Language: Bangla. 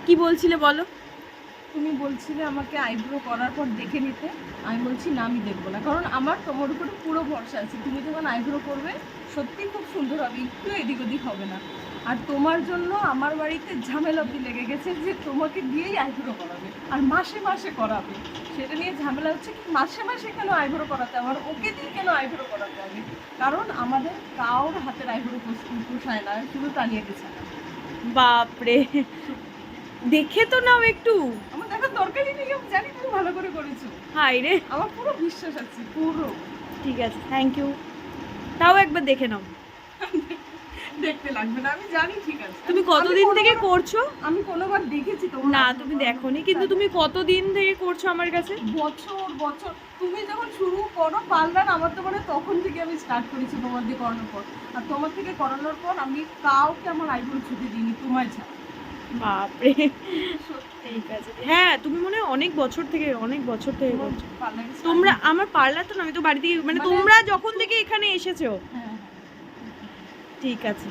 কি বলছিলে বলো। তুমি বলছিলে আমাকে আইব্রো করার পর দেখে নিতে, আমি বলছি না আমি দেখবো না, কারণ আমার তোমার উপরে পুরো ভরসা আছে। তুমি যখন আইব্রো করবে সত্যি খুব সুন্দর হবে, একটু এদিক ওদিক হবে না। আর তোমার জন্য আমার বাড়িতে ঝামেলা অব্দি লেগে গেছে যে তোমাকে দিয়েই আইব্রো করাবে আর মাসে মাসে করাবে। সেটা নিয়ে ঝামেলা হচ্ছে কি মাসে মাসে কেন আইব্রো করাতে হবে, আর ওকে দিয়ে কেন আইব্রো করাতে হবে। কারণ আমাদের কারোর হাতের আইব্রো পোষায় না, শুধু তানিয়াকে ছাড়া। বাপরে, দেখে তো নাও একটু। আমার দেখার দরকারই নেই, আমি জানি তুমি ভালো করে করেছো। হাই রে, আমার পুরো বিশ্বাস আছে, পুরো। ঠিক আছে, থ্যাংক ইউ। তাও একবার দেখে নাও। দেখতে লাগবে না, আমি জানি, ঠিক আছে। তুমি কতদিন থেকে করছো? আমি কোনোবার দেখেছি তোমার? না তুমি দেখোনি, কিন্তু তুমি কতদিন থেকে করছো আমার কাছে? বছর বছর। তুমি যখন শুরু করো পার্লার, আমার তো মানে তখন থেকে আমি স্টার্ট করেছি তোমার দিয়ে করানোর পর। আর তোমার থেকে করানোর পর আমি কাউকে আমার আইব্রো ছুটি দিইনি, তোমায় ছাড়া। বাপরে, সত্যি। ঠিক আছে। হ্যাঁ, তুমি মনে হয় অনেক বছর থেকে তোমার করছো। পার্লারে তোমরা, আমার পার্লার তো না, আমি তো বাড়ি থেকে মানে মানে- তোমরা যখন থেকে এখানে এসেছো। হ্যাঁ, হ্যাঁ। ঠিক আছে।